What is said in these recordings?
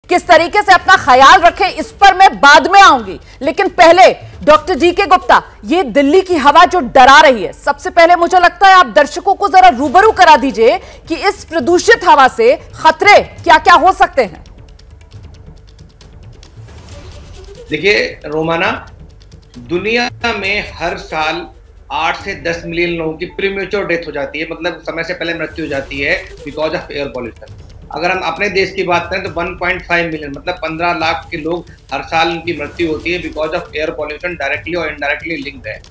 किस तरीके से अपना ख्याल रखें इस पर मैं बाद में आऊंगी, लेकिन पहले डॉक्टर डीके गुप्ता, ये दिल्ली की हवा जो डरा रही है, सबसे पहले मुझे लगता है आप दर्शकों को जरा रूबरू करा दीजिए कि इस प्रदूषित हवा से खतरे क्या क्या हो सकते हैं। देखिए रोमाना, दुनिया में हर साल 8 से 10 मिलियन लोगों की प्रीमेच्योर डेथ हो जाती है, मतलब समय से पहले मृत्यु हो जाती है बिकॉज ऑफ एयर पॉल्यूशन। अगर हम अपने देश की बात करें तो 1.5 मिलियन मतलब 15 लाख के लोग हर साल उनकी मृत्यु होती है because of air pollution, directly और इनडायरेक्टली लिंक्ड है।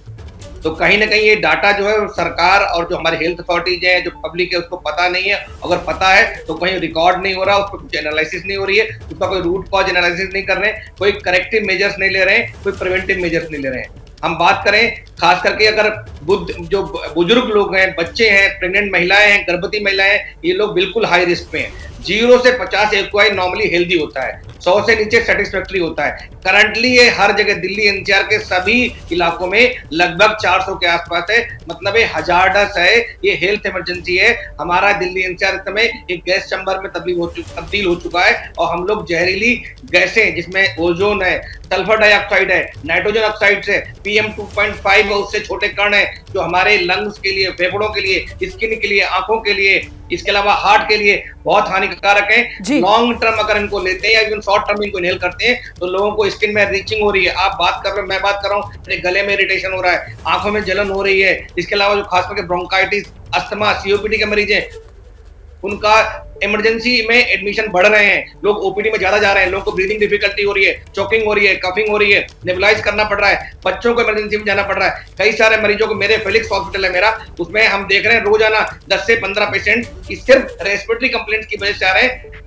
तो कहीं ना कहीं ये डाटा जो है सरकार और जो हमारे हेल्थ अथॉरिटीज है, जो पब्लिक है, उसको पता नहीं है। अगर पता है तो कहीं रिकॉर्ड नहीं हो रहा, उस पर कुछ एनालिसिस नहीं हो रही है, उसका कोई रूट कॉज एनालिसिस नहीं कर रहे हैं, कोई करेक्टिव मेजर्स नहीं ले रहे हैं, कोई प्रिवेंटिव मेजर्स नहीं ले रहे हैं। हम बात करें खास करके अगर जो बुजुर्ग लोग हैं, बच्चे हैं, प्रेग्नेंट महिलाएं हैं, गर्भवती महिलाएं हैं, ये लोग बिल्कुल हाई रिस्क पे हैं। 0 से 50 एक्वाई नॉर्मली हेल्दी होता है, 100 से नीचे सेटिस्फैक्टरी होता है। करंटली ये हर जगह दिल्ली एनसीआर के सभी इलाकों में लगभग 400 के आसपास है, मतलब ये हजारडस है, ये हेल्थ इमरजेंसी है। हमारा दिल्ली एनसीआर इस समय एक गैस चैम्बर में तब्दील हो चुका है और हम लोग जहरीली गैसें जिसमें ओजोन है, सल्फर डाइऑक्साइड है, नाइट्रोजन ऑक्साइड से PM 2.5 और उससे छोटे कण है जो हमारे लंग्स के लिए, फेफड़ों के लिए, स्किन के लिए, आंखों के लिए, इसके अलावा हार्ट के लिए बहुत हानिकारक है। लॉन्ग टर्म अगर इनको लेते हैं या इवन शॉर्ट टर्म इनको इनहेल करते हैं तो लोगों को स्किन में रीचिंग हो रही है। आप बात कर रहे हो, मैं बात कर रहा हूँ, मेरे गले में इरिटेशन हो रहा है, आंखों में जलन हो रही है। इसके अलावा जो खास करके ब्रोंकाइटिस, अस्थमा, COPD के मरीज हैं, उनका इमरजेंसी में एडमिशन बढ़ रहे हैं, लोग OPD में ज्यादा जा रहे हैं, लोगों को ब्रीदिंग डिफिकल्टी हो रही है, चोकिंग हो रही है, कफिंग हो रही है, नेबुलाइज करना पड़ रहा है, बच्चों को इमरजेंसी में जाना पड़ रहा है। कई सारे मरीजों को, मेरे फेलिक्स हॉस्पिटल है मेरा, उसमें हम देख रहे हैं रोजाना 10 से 15 पेशेंट की सिर्फ रेस्पिरेटरी कंप्लेंट्स की वजह से आ रहे हैं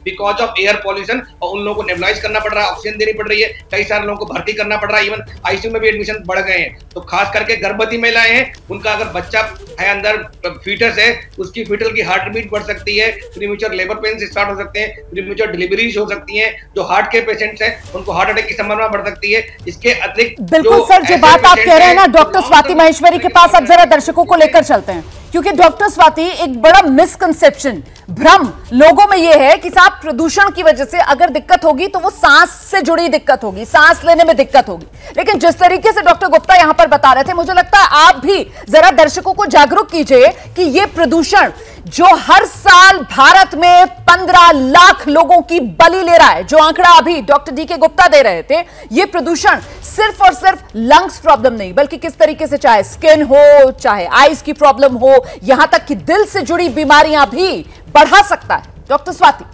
बिकॉज ऑफ एयर पॉल्यूशन, और उन लोगों को नेबुलाइज करना पड़ रहा है, ऑक्सीजन देनी पड़ रही है, कई सारे लोगों को भर्ती करना पड़ रहा है, इवन ICU में भी एडमिशन बढ़ गए हैं। तो खास करके गर्भवती महिलाएं हैं, उनका अगर बच्चा है अंदर, फीटस है, उसकी फीटल की हार्ट बीट बढ़ सकती है, प्रीमेच्योर लेबर पेन स्टार्ट हो सकते हैं, प्रीमेच्योर डिलीवरीज हो सकती हैं। जो हार्ट के पेशेंट्स हैं उनको हार्ट अटैक की संभावना बढ़ सकती है। इसके अतिरिक्त बिल्कुल सर, जो बात आप कह रहे हैं ना डॉक्टर स्वाति माहेश्वरी के पास, अब जरा दर्शकों को लेकर चलते हैं, क्योंकि डॉक्टर स्वाति, एक बड़ा मिसकंसेप्शन, भ्रम लोगों में यह है कि साहब प्रदूषण की वजह से अगर दिक्कत होगी तो वो सांस से जुड़ी दिक्कत होगी, सांस लेने में दिक्कत होगी। लेकिन जिस तरीके से डॉक्टर गुप्ता यहां पर बता रहे थे, मुझे लगता है आप भी जरा दर्शकों को जागरूक कीजिए कि यह प्रदूषण जो हर साल भारत में 15 लाख लोगों की बलि ले रहा है, जो आंकड़ा अभी डॉक्टर डीके गुप्ता दे रहे थे, यह प्रदूषण सिर्फ और सिर्फ लंग्स प्रॉब्लम नहीं, बल्कि किस तरीके से चाहे स्किन हो, चाहे आईज की प्रॉब्लम हो, यहां तक कि दिल से जुड़ी बीमारियां भी बढ़ा सकता है। डॉक्टर स्वाति।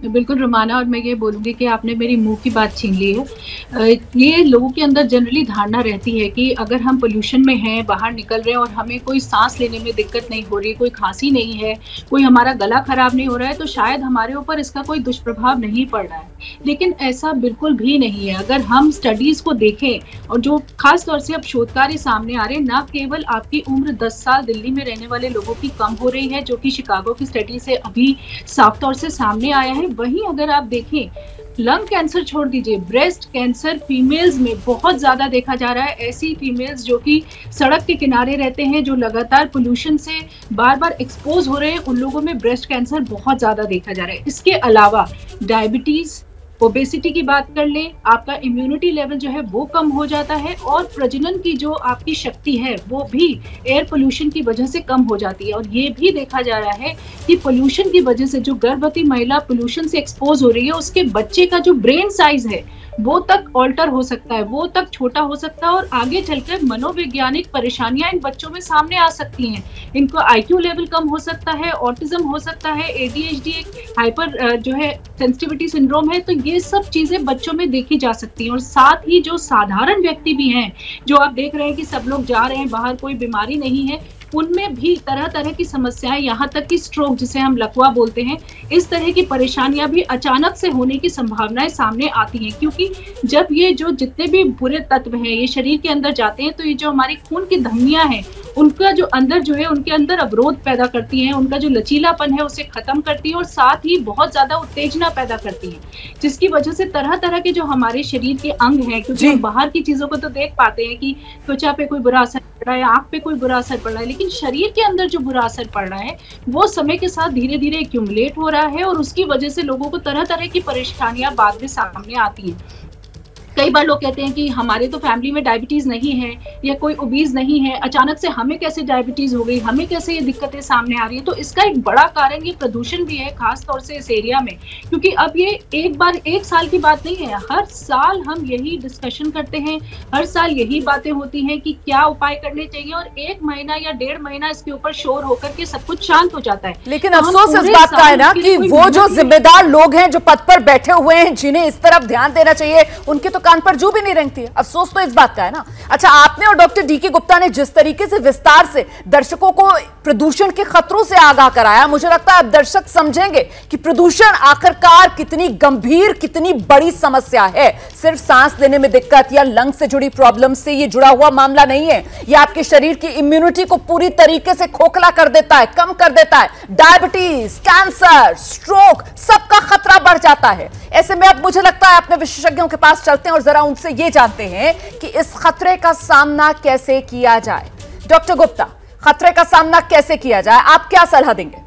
बिल्कुल रोमाना, और मैं ये बोलूंगी कि आपने मेरी मुंह की बात छीन ली है। ये लोगों के अंदर जनरली धारणा रहती है कि अगर हम पोल्यूशन में हैं, बाहर निकल रहे हैं और हमें कोई सांस लेने में दिक्कत नहीं हो रही, कोई खांसी नहीं है, कोई हमारा गला खराब नहीं हो रहा है, तो शायद हमारे ऊपर इसका कोई दुष्प्रभाव नहीं पड़ रहा है। लेकिन ऐसा बिल्कुल भी नहीं है। अगर हम स्टडीज को देखें, और जो खास तौर से अब शोध कार्य सामने आ रहे हैं, न केवल आपकी उम्र 10 साल दिल्ली में रहने वाले लोगों की कम हो रही है, जो कि शिकागो की स्टडी से अभी साफ तौर से सामने आया है, वहीं अगर आप देखें लंग कैंसर छोड़ दीजिए, ब्रेस्ट कैंसर फीमेल्स में बहुत ज्यादा देखा जा रहा है। ऐसी फीमेल्स जो कि सड़क के किनारे रहते हैं, जो लगातार पोल्यूशन से बार बार एक्सपोज हो रहे हैं, उन लोगों में ब्रेस्ट कैंसर बहुत ज्यादा देखा जा रहा है। इसके अलावा डायबिटीज, ओबेसिटी की बात कर ले, आपका इम्यूनिटी लेवल जो है वो कम हो जाता है, और प्रजनन की जो आपकी शक्ति है वो भी एयर पोल्यूशन की वजह से कम हो जाती है। और ये भी देखा जा रहा है कि पोल्यूशन की वजह से जो गर्भवती महिला पोल्यूशन से एक्सपोज हो रही है, उसके बच्चे का जो ब्रेन साइज है वो तक ऑल्टर हो सकता है, वो तक छोटा हो सकता है, और आगे चलकर मनोवैज्ञानिक परेशानियां इन बच्चों में सामने आ सकती हैं। इनको IQ लेवल कम हो सकता है, ऑटिज्म हो सकता है, ADHD एक हाइपर जो है सेंसिटिविटी सिंड्रोम है। तो ये सब चीजें बच्चों में देखी जा सकती हैं। और साथ ही जो साधारण व्यक्ति भी हैं, जो आप देख रहे हैं कि सब लोग जा रहे हैं बाहर, कोई बीमारी नहीं है, उनमें भी तरह तरह की समस्याएं, यहाँ तक कि स्ट्रोक जिसे हम लकवा बोलते हैं, इस तरह की परेशानियां भी अचानक से होने की संभावनाएं सामने आती हैं। क्योंकि जब ये जो जितने भी बुरे तत्व हैं ये शरीर के अंदर जाते हैं, तो ये जो हमारी खून की धमनियां हैं, उनका जो अंदर जो है, उनके अंदर अवरोध पैदा करती हैं, उनका जो लचीलापन है उसे खत्म करती है, और साथ ही बहुत ज्यादा उत्तेजना पैदा करती है, जिसकी वजह से तरह तरह के जो हमारे शरीर के अंग हैं, क्योंकि हम बाहर की चीजों को तो देख पाते हैं कि त्वचा पे कोई बुरा असर रहा है, आंख पे कोई बुरा असर पड़ रहा है, लेकिन शरीर के अंदर जो बुरा असर पड़ रहा है वो समय के साथ धीरे धीरे एक्यूमुलेट हो रहा है और उसकी वजह से लोगों को तरह तरह की परेशानियां बाद में सामने आती हैं। कई बार लोग कहते हैं कि हमारे तो फैमिली में डायबिटीज नहीं है या कोई ओबीज नहीं है, अचानक से हमें कैसे डायबिटीज हो गई, हमें कैसे ये दिक्कतें सामने आ रही है। तो इसका एक बड़ा कारण ये प्रदूषण भी है, खास तौर से इस एरिया में, क्योंकि अब ये एक साल की बात नहीं है, हर साल हम यही डिस्कशन करते हैं, हर साल यही बातें होती हैं कि क्या उपाय करने चाहिए और 1 महीना या 1.5 महीना इसके ऊपर शोर होकर के सब कुछ शांत हो जाता है। लेकिन अफसोस इस बात का है ना कि वो जो जिम्मेदार लोग हैं जो पद पर बैठे हुए हैं, जिन्हें इस तरफ ध्यान देना चाहिए, उनके तो कान पर जू भी नहीं रेंगती है। अफसोस तो इस बात का है ना। अच्छा, आपने और डॉक्टर डीके गुप्ता ने जिस तरीके से विस्तार से दर्शकों को प्रदूषण के खतरों से आगाह कराया, मुझे लगता है अब दर्शक समझेंगे कि प्रदूषण आखिरकार कितनी गंभीर, कितनी बड़ी समस्या है। सिर्फ सांस लेने में दिक्कत या लंग से जुड़ी प्रॉब्लम से ये जुड़ा हुआ मामला नहीं है। यह आपके शरीर की इम्यूनिटी को पूरी तरीके से खोखला कर देता है, कम कर देता है। डायबिटीज, कैंसर, स्ट्रोक, सबका खतरा बढ़ जाता है। ऐसे में अब मुझे लगता है अपने विशेषज्ञों के पास चलते हैं और जरा उनसे ये जानते हैं कि इस खतरे का सामना कैसे किया जाए। डॉक्टर गुप्ता, खतरे का सामना कैसे किया जाए, आप क्या सलाह देंगे?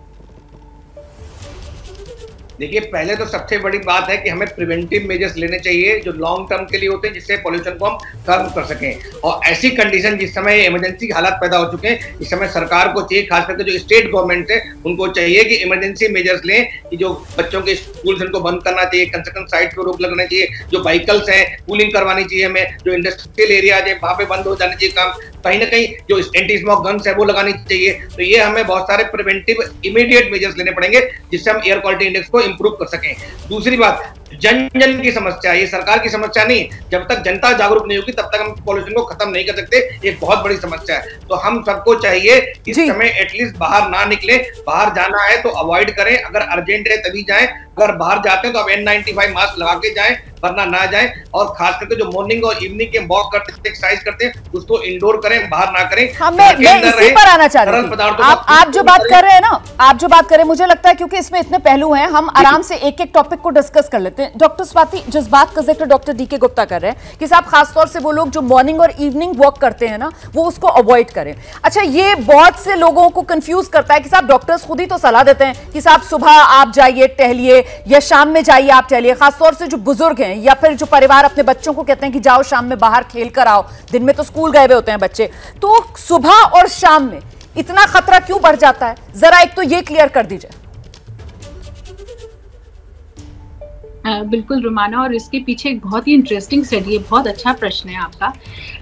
देखिए, पहले तो सबसे बड़ी बात है कि हमें प्रिवेंटिव मेजर्स लेने चाहिए जो लॉन्ग टर्म के लिए होते हैं, जिससे पॉल्यूशन को हम कम कर सकें। और ऐसी कंडीशन जिस समय इमरजेंसी हालात पैदा हो चुके हैं, इस समय सरकार को चाहिए, खास करके जो स्टेट गवर्नमेंट है उनको चाहिए कि इमरजेंसी मेजर्स लें कि जो बच्चों के स्कूल्स उनको बंद करना चाहिए, कंस्ट्रक्शन साइट पर रोक लगना चाहिए, जो व्हीकल्स हैं कूलिंग करवानी चाहिए हमें, जो इंडस्ट्रियल एरिया है वहां पे बंद हो जाना चाहिए काम, कहीं ना कहीं जो एंटी स्मोक गन्स है वो लगानी चाहिए। तो ये हमें बहुत सारे प्रिवेंटिव इमीडिएट मेजर्स लेने पड़ेंगे जिससे हम एयर क्वालिटी इंडेक्स को इंप्रूव कर सकें। दूसरी बात, जन जन की समस्या, ये सरकार की समस्या नहीं, जब तक जनता जागरूक नहीं होगी तब तक हम पॉल्यूशन को खत्म नहीं कर सकते। ये बहुत बड़ी समस्या है। तो हम सबको चाहिए इस समय एटलीस्ट बाहर ना निकले, बाहर जाना है तो अवॉइड करें, अगर अर्जेंट है तभी जाएं, अगर बाहर जाते हैं तो अब N95 मास्क लगा के जाएं, वरना ना जाएं। और खास करके जो मॉर्निंग और इवनिंग के वॉक करते हैं, एक्सरसाइज करते हैं, उसको इंडोर करें, बाहर ना करें। मैं इसी पर आना चाह रही थी। आप जो बात कर रहे हैं ना, आप जो बात कर रहे हैं, मुझे लगता है क्योंकि इसमें इतने पहलू हैं, हम आराम से एक एक टॉपिक को डिस्कस कर लेते हैं। डॉक्टर स्वाति, जिस बात का जिक्र डॉक्टर डीके गुप्ता कर रहे हैं कि साहब खासतौर से वो लोग जो मॉर्निंग और इवनिंग वॉक करते हैं ना, वो उसको अवॉइड करें। अच्छा, ये बहुत से लोगों को कंफ्यूज करता है कि साहब डॉक्टर्स खुद ही तो सलाह देते हैं कि साहब सुबह आप जाइए टहलिए या शाम में जाइए आप टहलिए। खासतौर से जो बुजुर्ग हैं या फिर जो परिवार अपने बच्चों को कहते हैं कि जाओ शाम में बाहर खेल कर आओ, दिन में तो स्कूल गए हुए होते हैं बच्चे, तो सुबह और शाम में इतना खतरा क्यों बढ़ जाता है? जरा एक तो ये क्लियर कर दीजिए। बिल्कुल रुमाना, और इसके पीछे एक बहुत ही इंटरेस्टिंग स्टडी है, बहुत अच्छा प्रश्न है आपका।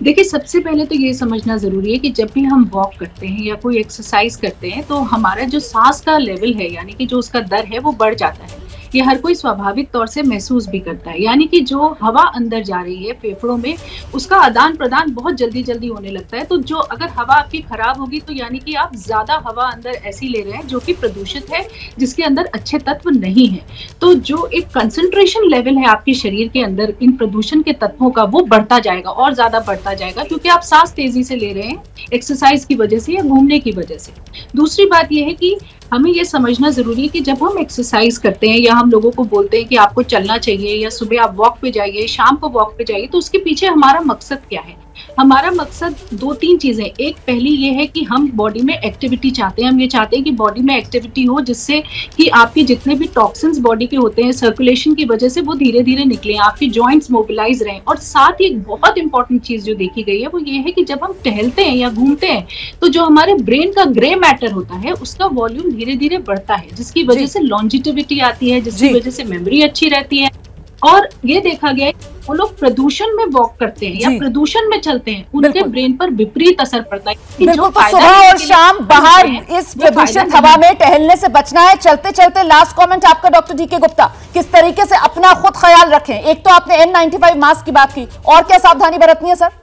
देखिए, सबसे पहले तो ये समझना जरूरी है कि जब भी हम वॉक करते हैं या कोई एक्सरसाइज करते हैं तो हमारा जो सांस का लेवल है, यानी कि जो उसका दर है, वो बढ़ जाता है। ये हर कोई स्वाभाविक तौर से महसूस भी करता है, यानी कि जो हवा अंदर जा रही है फेफड़ों में, उसका आदान प्रदान बहुत जल्दी जल्दी होने लगता है। तो जो अगर हवा आपकी खराब होगी तो यानी कि आप ज्यादा हवा अंदर ऐसी ले रहे हैं जो कि प्रदूषित है, जिसके अंदर अच्छे तत्व नहीं है। तो जो एक कंसंट्रेशन लेवल है आपके शरीर के अंदर इन प्रदूषण के तत्वों का, वो बढ़ता जाएगा और ज्यादा बढ़ता जाएगा, क्योंकि आप सांस तेजी से ले रहे हैं एक्सरसाइज की वजह से या घूमने की वजह से। दूसरी बात यह है कि हमें यह समझना जरूरी है कि जब हम एक्सरसाइज करते हैं या हम लोगों को बोलते हैं कि आपको चलना चाहिए या सुबह आप वॉक पे जाइए, शाम को वॉक पे जाइए, तो उसके पीछे हमारा मकसद क्या है? हमारा मकसद 2-3 चीजें। एक, पहली ये है कि हम बॉडी में एक्टिविटी चाहते हैं। हम ये चाहते हैं कि बॉडी में एक्टिविटी हो, जिससे कि आपके जितने भी टॉक्सिन्स बॉडी के होते हैं सर्कुलेशन की वजह से वो धीरे धीरे निकले, आपकी जॉइंट्स मोबिलाइज रहें। और साथ ही एक बहुत इंपॉर्टेंट चीज जो देखी गई है वो ये है कि जब हम टहलते हैं या घूमते हैं तो जो हमारे ब्रेन का ग्रे मैटर होता है उसका वॉल्यूम धीरे धीरे बढ़ता है, जिसकी वजह से लॉन्जिटिविटी आती है, जिसकी वजह से मेमोरी अच्छी रहती है। और ये देखा गया है वो लोग प्रदूषण में वॉक करते हैं या प्रदूषण में चलते हैं, उनके ब्रेन पर विपरीत असर पड़ता है। बिल्कुल, तो सुबह और शाम बाहर इस प्रदूषित हवा में टहलने से बचना है। चलते चलते लास्ट कमेंट आपका डॉक्टर डीके गुप्ता, किस तरीके से अपना खुद ख्याल रखें? एक तो आपने N95 मास्क की बात की, और क्या सावधानी बरतनी है सर?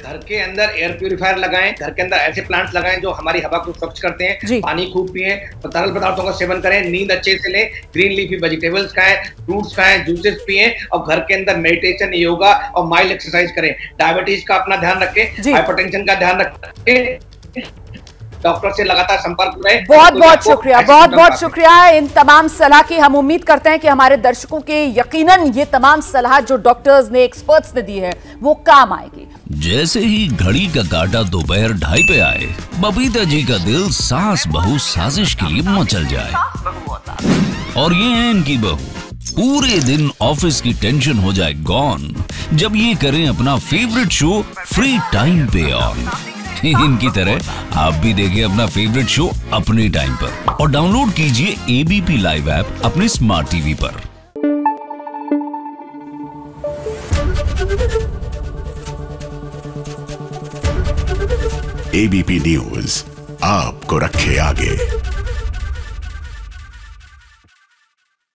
घर के अंदर एयर प्यूरिफायर लगाएं, घर के अंदर ऐसे प्लांट्स लगाएं जो हमारी हवा को स्वच्छ करते हैं, पानी खूब पिएं, तरल पदार्थों का सेवन करें, नींद अच्छे से लें, ग्रीन लीफी वेजिटेबल्स खाएं, फ्रूट्स खाएं, जूसेस पिएं, और घर के अंदर मेडिटेशन, योगा और माइल्ड एक्सरसाइज करें। डायबिटीज का अपना ध्यान रखें, हाइपरटेंशन का ध्यान रखें, डॉक्टर से लगातार संपर्क रहे। बहुत बहुत शुक्रिया, बहुत बहुत शुक्रिया इन तमाम सलाह की। हम उम्मीद करते हैं कि हमारे दर्शकों के यकीनन ये तमाम सलाह जो डॉक्टर्स ने, एक्सपर्ट्स ने दी है, वो काम आएगी। जैसे ही घड़ी का काटा दोपहर 2:30 पे आए, बबीता जी का दिल सास बहू साजिश के लिए मचल जाए। और ये है इनकी बहू, पूरे दिन ऑफिस की टेंशन हो जाए गॉन जब ये करें अपना फेवरेट शो फ्री टाइम पे ऑन। इनकी तरह आप भी देखें अपना फेवरेट शो अपने टाइम पर और डाउनलोड कीजिए एबीपी लाइव ऐप अपने स्मार्ट टीवी पर। एबीपी न्यूज आपको रखे आगे।